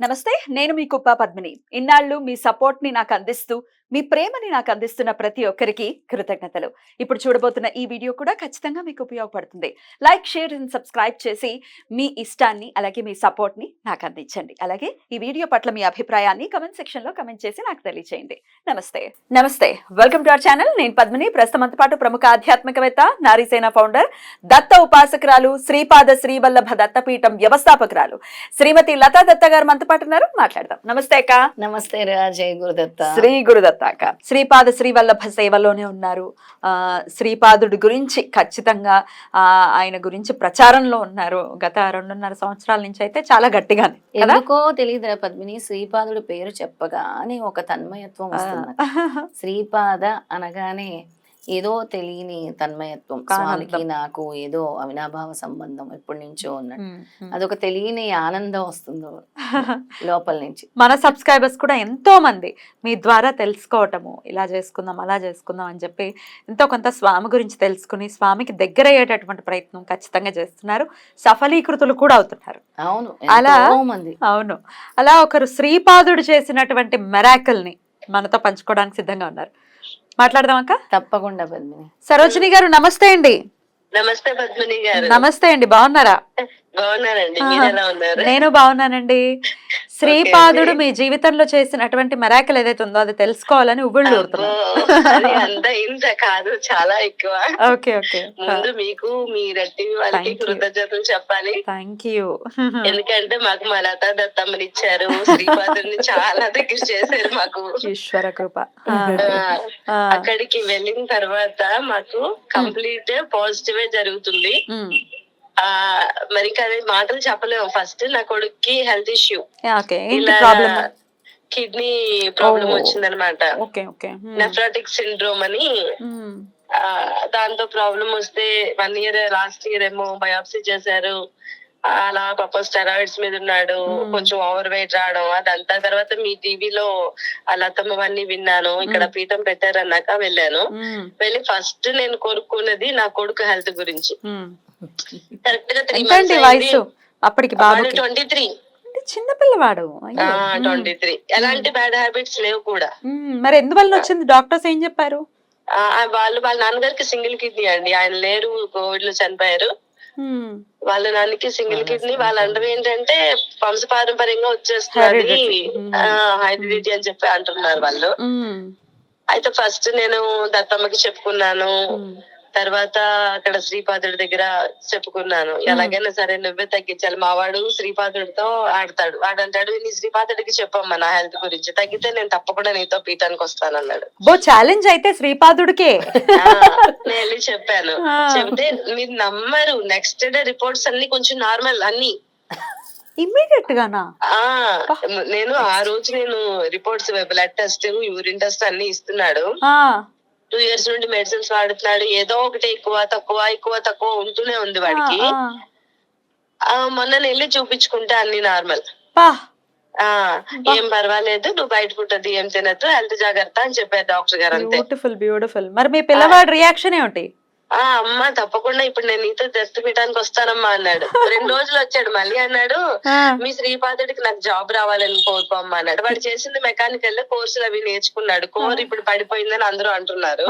నమస్తే. నేను మీ కుప్ప పద్మిని. ఇన్నాళ్ళు మీ సపోర్ట్‌ని నాకందిస్తూ, మీ ప్రేమని నాకందిస్తున్న ప్రతి ఒక్కరికి కృతజ్ఞతలు. ఇప్పుడు చూడబోతున్న ఈ వీడియో కూడా ఖచ్చితంగా మీకు ఉపయోగపడుతుంది. లైక్, షేర్ అండ్ సబ్స్క్రైబ్ చేసి మీ ఇష్టాన్ని, అలాగే మీ సపోర్ట్‌ని నాకందించండి. అలాగే ఈ వీడియో పట్ల మీ అభిప్రాయాన్ని కామెంట్ సెక్షన్‌లో కామెంట్ చేసి నాకు తెలియజేయండి. నమస్తే. నమస్తే. Welcome to our channel. నేను పద్మిని. ప్రస్తుతం మనతో పాటు ప్రముఖ ఆధ్యాత్మికవేత్త, నారీసేన ఫౌండర్, దత్త ఉపాసకురాలు, శ్రీపాద శ్రీవల్లభ దత్తపీఠం వ్యవస్థాపకురాలు శ్రీమతి లతా దత్త గారు మనతో పాటు ఉన్నారు. మాట్లాడదాం. నమస్తే అక్క. నమస్తే జై గురుదత్త. శ్రీ గురుదత్త అక్క. శ్రీపాద శ్రీవల్లభ సేవలోనే ఉన్నారు. శ్రీపాదుడి గురించి ఖచ్చితంగా ఆయన గురించి ప్రచారంలో ఉన్నారు. గత 2.5 సంవత్సరాల నుంచి అయితే చాలా గట్టిగానే. ఎందుకో తెలియదురా పద్మిని, శ్రీపాదుడి పేరు చెప్పగానే ఒక తన్మయత్వం వస్తుంది. శ్రీపాద అనగానే ఏదో తెలియని తన్మయత్వం, స్వామికి నాకు ఏదో అవినాభావ సంబంధం ఎప్పటి నుంచో ఉన్నట్టు అదొక తెలియని ఆనందం వస్తుంది లోపల నుంచి. మన సబ్స్క్రైబర్స్ కూడా ఎంతో మంది మీ ద్వారా తెలుసుకోవటము, ఇలా చేసుకుందాం అలా చేసుకుందాం అని చెప్పి ఎంతో కొంత స్వామి గురించి తెలుసుకుని స్వామికి దగ్గర అయ్యేటటువంటి ప్రయత్నం ఖచ్చితంగా చేస్తున్నారు. సఫలీకృతులు కూడా అవుతున్నారు. అవును, అలా మంది. అవును, అలా ఒకరు శ్రీపాదుడు చేసినటువంటి మెరాకిల్ ని మనతో పంచుకోవడానికి సిద్ధంగా ఉన్నారు. మాట్లాడదాం అక్క. తప్పకుండా పద్మిని. సరోజిని గారు నమస్తే అండి. నమస్తే పద్మిని గారు. నమస్తే అండి, బాగున్నారా? బాగున్నారండి, మీరు ఎలా ఉన్నారు? నేను బాగున్నానండి. శ్రీపాదుడు మీ జీవితంలో చేసినటువంటి మెరాకిల్ ఏదైతే ఉందో అది తెలుసుకోవాలని ఉవ్విళ్ళు అంత ఇంత కాదు, చాలా ఎక్కువ. Okay okay. ముందు మీకు మీ రెడ్డి వాళ్ళకి కృతజ్ఞతలు చెప్పాలి. Thank you. ఎందుకంటే మాకు మా లతా దత్తమ్మని ఇచ్చారు, శ్రీపాదుని చాలా దగ్గర చేశారు మాకు. ఈశ్వర కృప. అక్కడికి వెళ్ళిన తర్వాత మాకు కంప్లీట్ పాజిటివ్ జరుగుతుంది. మరి అది మాటలు చెప్పలేము. ఫస్ట్ నా కొడుక్కి హెల్త్ ఇష్యూ, కిడ్నీ ప్రాబ్లం వచ్చిందనమాట. నెఫ్రాటిక్ సిండ్రోమ్ అని. దాంతో ప్రాబ్లం వస్తే 1 year లాస్ట్ ఇయర్ ఏమో బయాప్సీ చేశారు. అలా పాప స్టెరాయిడ్స్ మీద ఉన్నాడు, కొంచెం ఓవర్ వెయిట్ రావడం అదంతా. తర్వాత మీ టీవీలో లతమ్మవన్నీ విన్నాను, ఇక్కడ పీఠం పెట్టారన్నాక వెళ్ళాను. వెళ్ళి ఫస్ట్ నేను కోరుకున్నది నా కొడుకు హెల్త్ గురించి. కరెక్ట్ గా 3 months వయసు అప్పటికి బాబు 23. చిన్న పిల్లవాడు. 23. ఎలాంటి బ్యాడ్ హ్యాబిట్స్ లేవు కూడా. మరి ఎందువల్ల వచ్చింది? డాక్టర్స్ ఏం చెప్పారు? వాళ్ళ నాన్నగారికి సింగిల్ కిడ్నీ అండి, ఆయన లేరు, కోవిడ్ లో చనిపోయారు. వాళ్ళ నాన్నకి సింగిల్ కిడ్నీ. వాళ్ళ అందరూ ఏంటంటే వంశపారంపర్యంగా వచ్చేస్తున్నది, హైబ్రిడిటీ అని చెప్పి అంటున్నారు వాళ్ళు. అయితే ఫస్ట్ నేను దత్తమ్మకి చెప్పుకున్నాను, తర్వాత అక్కడ శ్రీపాదుడి దగ్గర చెప్పుకున్నాను. ఎలాగైనా సరే నువ్వే తగ్గించాలి, మావాడు శ్రీపాదుడితో ఆడతాడు, వాడంటాడు నీ శ్రీపాదుడికి చెప్పమ్మా నా హెల్త్ గురించి, తగ్గితే నేను తప్పకుండా నీతో పీఠానికి వస్తానన్నాడు. ఛాలెంజ్ అయితే శ్రీపాదుడికే. నేను వెళ్ళి చెప్పాను. చెప్తే మీరు నమ్మరు, నెక్స్ట్ డే రిపోర్ట్స్ అన్ని కొంచెం నార్మల్ అన్ని ఇమ్మీడియట్ గానా. నేను ఆ రోజు నేను reports, blood test, urine test అన్ని ఇస్తున్నాడు. 2 years నుండి మెడిసిన్స్ వాడుతున్నాడు. ఏదో ఒకటి ఎక్కువ తక్కువ ఉంటూనే ఉంది వాడికి. మొన్న వెళ్ళి చూపించుకుంటే అన్ని నార్మల్. ఏం పర్వాలేదు, నువ్వు బయట ఫుడ్ అది ఏం తినద్దు, హెల్త్ జాగ్రత్త అని చెప్పారు డాక్టర్ గారు. అంతే. బ్యూటిఫుల్. మరి మీ పిల్లవాడి రియాక్షన్ ఏమిటి? అమ్మ తప్పకుండా ఇప్పుడు నేను నీతో దత్తపీఠానికి వస్తానమ్మా అన్నాడు. 2 రోజులు వచ్చాడు, మళ్ళీ అన్నాడు మీ శ్రీపాదుడికి నాకు జాబ్ రావాలని కోరుకోమ్మా అన్నాడు. వాడు చేసింది మెకానికల్ కోర్సులు అవి నేర్చుకున్నాడు. కోర్ ఇప్పుడు పడిపోయిందని అందరూ అంటున్నారు.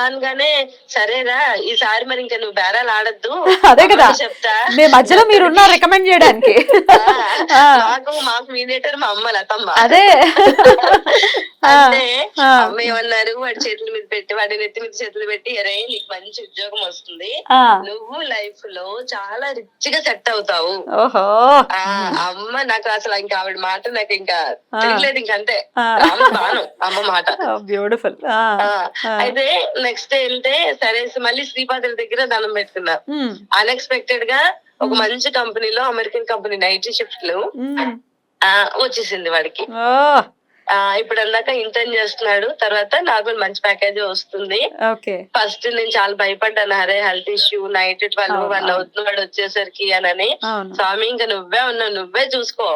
అనగానే సరేరా ఈసారి మరి ఇంకా నువ్వు బేరాలు ఆడద్దు, అదే కదా చెప్తా మధ్యలో మీరు రికమెండ్ చేయడానికి. మాకు మీడియేటర్ మా అమ్మ లతమ్మ. అదే అంటే అమ్మ ఏమన్నారు, వాడి చేతుల మీద పెట్టి, వాడి నెత్తి మీద చేతులు పెట్టి, అరే నీకు మంచి ఉద్యోగం వస్తుంది, నువ్వు లైఫ్ లో చాలా రిచ్ గా సెట్ అవుతావు. అమ్మ నాకు అసలు ఇంకా ఆవిడ మాట నాకు ఇంకా తెలియలేదు, ఇంకంతే బాను అమ్మ మాట. బ్యూటిఫుల్. అయితే నెక్స్ట్ డే వెళ్తే సరే మళ్ళీ శ్రీపాదుల దగ్గర దండం పెట్టుకున్నా. అన్ఎక్స్పెక్టెడ్ గా ఒక మంచి కంపెనీలో, అమెరికన్ కంపెనీ, నైట్ షిఫ్ట్ లో వచ్చేసింది వాడికి. ఇప్పుడు అందాక ఇంటర్న్ చేస్తున్నాడు, తర్వాత నార్మల్ మంచి ప్యాకేజ్ వస్తుంది. ఫస్ట్ నేను చాలా భయపడ్డాను, అరే హెల్త్ ఇష్యూ, నైట్ 12-1 అవుతుంది వాడు వచ్చేసరికి అని. స్వామి ఇంకా నువ్వే ఉన్నావు, నువ్వే చూసుకో,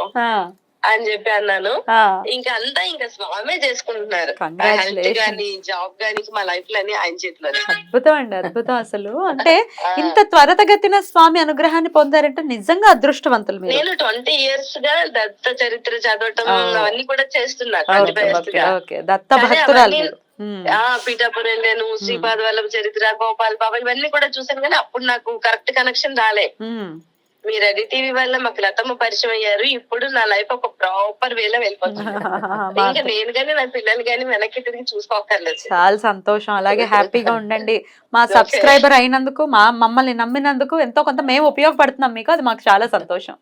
అని చెప్పి అన్నాను. ఆ, ఇంకా అంతా ఇంకా స్వామే చేసుకుంటున్నారు. Health Congratulations. గాని జాబ్ గాని మా లైఫ్ లోని ఆయన చేతిలో. అద్భుతం అండి, అద్భుతం అసలు. అంటే ఇంత త్వరితగతిన స్వామి అనుగ్రహాన్ని పొందారంటే నిజంగా అదృష్టవంతులు మీరు. నేను 20 years గా దత్త చరిత్ర చదవటం అవన్నీ కూడా చేస్తున్నా ఓకే, continuous ఓకే, గా. ఓకే. దత్త కానీ భక్తురాలు అవన్నీ మీరు. ఉమ్, పీఠాపురం వెళ్ళాను, శ్రీపాద వల్లభ చరిత్ర, గోపాల్ బాబా ఇవన్నీ కూడా చూసాను. కానీ అప్పుడు నాకు కరెక్ట్ కనెక్షన్ రాలే. ఉమ్. మీరు రెడీ టీవీ వల్ల మాకు లతమ్మ పరిచయం అయ్యారు. ఇప్పుడు నా లైఫ్ ఒక ప్రాపర్ వేలో వెళ్ళిపోతుంది. ఇంకా నేను గానీ నా పిల్లలు గానీ వెనక్కి తిరిగి చూసుకోకర్లేదు. చాలా సంతోషం. అలాగే హ్యాపీగా ఉండండి. మా సబ్స్క్రైబర్ అయినందుకు, మమ్మల్ని నమ్మినందుకు ఎంతో కొంత మేము ఉపయోగపడుతున్నాం మీకు, అది మాకు చాలా సంతోషం.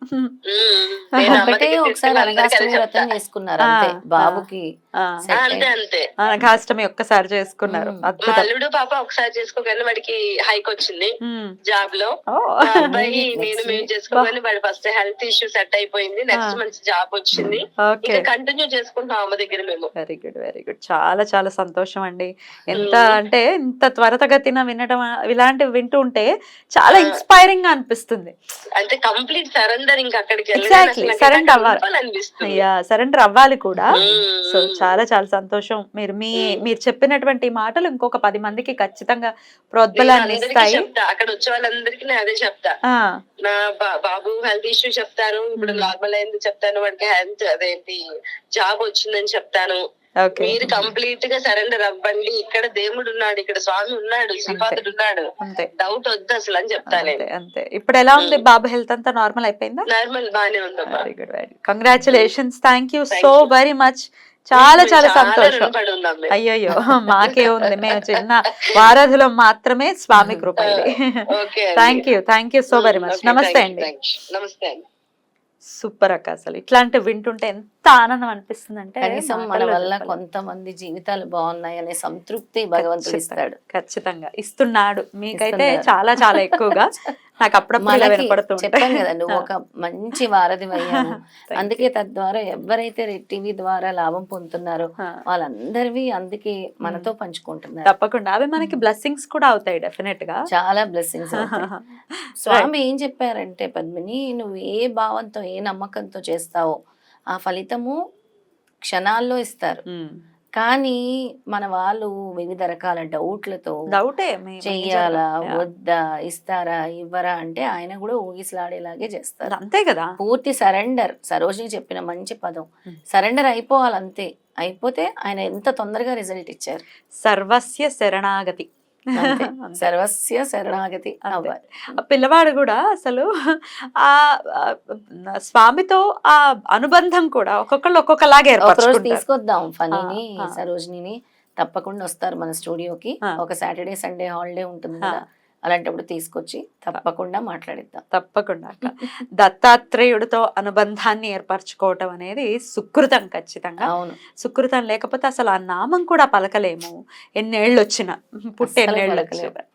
నేను అమ్మ ఒకటే దగ్గరికి ఒకసారి తీసుకెళ్ళి అందరికీ అనగాష్టమి అది వ్రతం చెప్తా. చేసుకున్నారు అంతే, బాబుకి ఆ, set అంతే అయింది. అంతే. అనఘాష్టమి ఒక్కసారి చేసుకున్నారు. ఉమ్. మా అద్భుతం. అల్లుడు పాప ఒకసారి చేసుకోగానే వాడికి హైక్ వచ్చింది ఉమ్. జాబ్ లో. ఓ, మా అబ్బాయి Next నేను week. మేము చేసుకోగానే వాడి ఫస్ట్ హెల్త్ ఇష్యూ సెట్ అయిపోయింది. నెక్స్ట్ మంచి జాబ్ వచ్చింది. ఓకే. ఇంకా కంటిన్యూ చేసుకుంటాం అమ్మ దగ్గర మేము. Very good, very good. చాలా చాలా సంతోషం అండి. ఎంత అంటే ఇంత త్వరితగతిన వినడం, ఇలాంటివి వింటూ ఉంటే చాలా ఇన్స్పైరింగ్ గా అనిపిస్తుంది. అంటే కంప్లీట్ సరెండర్ ఇంకా అక్కడికి Exactly, surrender అవ్వాలి. అనిపిస్తుంది. అయ్యా, సరెండర్ అవ్వాలి కూడా. సో మ్మ్. చాలా చాలా సంతోషం. మీరు చెప్పినటువంటి మాటలు ఇంకొక 10 మందికి ఖచ్చితంగా ప్రోద్బలాన్ని నేను అందరికీ ఇస్తాయి. చెప్తా, అక్కడ వచ్చే వాళ్ళందరికీ నేను అదే చెప్తా. ఆ, నా బాబు హెల్త్ ఇష్యూ చెప్తాను, ఇప్పుడు నార్మల్ అయింది చెప్తాను, వాడికి హెల్త్ అదేంటి జాబ్ వచ్చిందని చెప్తాను. ఓకే. మీరు కంప్లీట్ గా సరెండర్ అవ్వండి. ఇక్కడ దేవుడు ఉన్నాడు, ఇక్కడ స్వామి ఉన్నాడు, శ్రీపాదుడు ఉన్నాడు, అంతే డౌట్ వద్దు అసలు అని చెప్తాను. అంతే అంతే. ఇప్పుడు ఎలా ఉంది బాబు హెల్త్? అంతా నార్మల్ అయిపోయిందా? నార్మల్ బానే ఉందమ్మా. Very good, very congratulations. Thank you Thank so you. Very much. చాలా చాలా సంతోషం. రుణపడి ఉన్నాం మేము. అయ్యయ్యో, మాకే ఉంది, మేము చిన్న వారాధులం మాత్రమే. స్వామి కృప ఇది. Okay thank you so very much. నమస్తే అండి. నమస్తే అండి. సూపర్ అక్క. అసలు ఇట్లాంటి వింటుంటే ఎంత ఆనందం అనిపిస్తుంది అంటే కనీసం మన వల్ల కొంతమంది జీవితాలు బాగున్నాయి అనే సంతృప్తి భగవంతుడు ఇస్తాడు. ఖచ్చితంగా ఇస్తున్నాడు. మీకైతే ఇస్తున్నాడు. చాలా చాలా ఎక్కువగా. నాకు అప్పుడప్పుడు ఇలా మనకి వినపడుతుంది. చెప్పాను కదా, నువ్వు ఒక మంచి వారధి అయ్యావు. అందుకే తద్వారా ఎవరైతే రెడ్ టీవీ ద్వారా లాభం పొందుతున్నారో వాళ్ళందరివి అందుకే మనతో పంచుకుంటున్నారు. తప్పకుండా అవి మనకి బ్లెస్సింగ్స్ కూడా అవుతాయి డెఫినెట్ గా. చాలా బ్లెస్సింగ్స్. స్వామి ఏం చెప్పారంటే, పద్మిని, నువ్వు ఏ భావంతో ఏ నమ్మకంతో చేస్తావో ఆ ఫలితము క్షణాల్లో ఇస్తారు. కానీ మన వాళ్ళు వివిధ రకాల డౌట్లతో డౌటే చెయ్యాలా వద్దా, ఇస్తారా ఇవ్వరా అంటే ఆయన కూడా ఊగిసలాడేలాగే చేస్తారు. అంతే కదా. పూర్తి సరెండర్, సరోజిని చెప్పిన మంచి పదం, సరెండర్ అయిపోవాలంతే. అయిపోతే ఆయన ఎంత తొందరగా రిజల్ట్ ఇచ్చారు. సర్వస్య శరణాగతి. అంతే. సర్వస్య శరణాగతి అవ్వాలి. ఆ పిల్లవాడు కూడా అసలు ఆ స్వామితో ఆ అనుబంధం కూడా ఒక్కొక్కళ్ళు ఒక్కొక్కలాగే ఒక రోజు ఏర్పరచుకుంటారు. తీసుకొద్దాం ఫనీని, సరోజిని తప్పకుండా వస్తారు మన స్టూడియోకి. ఒక సాటర్డే సండే హాలిడే ఉంటుంది కదా, అలాంటప్పుడు తీసుకొచ్చి తప్పకుండా మాట్లాడిద్దాం. తప్పకుండా అక్క. దత్తాత్రేయుడితో అనుబంధాన్ని ఏర్పరచుకోవటం అనేది సుకృతం. ఖచ్చితంగా అవును. సుకృతం లేకపోతే అసలు ఆ నామం కూడా పలకలేము. ఎన్నేళ్ళు వచ్చినా, పుట్టి అస్సలు ఎన్నేళ్ళు పలకలేము. వచ్చినా.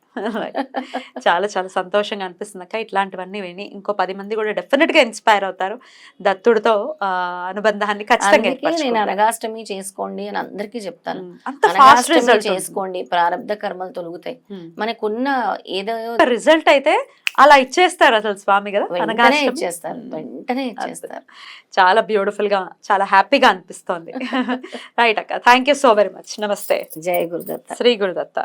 చాలా చాలా సంతోషంగా అనిపిస్తుంది అక్క. ఇట్లాంటివన్నీ విని ఇంకో 10 మంది కూడా డెఫినెట్ గా ఇన్స్పైర్ అవుతారు. దత్తుడితో అనుబంధాన్ని ఖచ్చితంగా అందుకే నేను ఏర్పరచుకుంటారు. అనగాష్టమి చేసుకోండి అని అందరికీ చెప్తాను. అంత ఫాస్ట్ అనగాష్టమి రిజల్ట్ చేసుకోండి, ప్రారంధ కర్మలు తొలుగుతాయి. మనకున్న ఏదో రిజల్ట్ అయితే అలా ఇచ్చేస్తారు అసలు స్వామి కదా. వెంటనే అనగాష్టమి. ఇచ్చేస్తారు, వెంటనే ఇచ్చేస్తారు. చాలా బ్యూటిఫుల్ గా, చాలా హ్యాపీగా అనిపిస్తోంది. రైట్ అక్క. Thank you so very much. నమస్తే. జై గురుదత్త. శ్రీ గురుదత్త.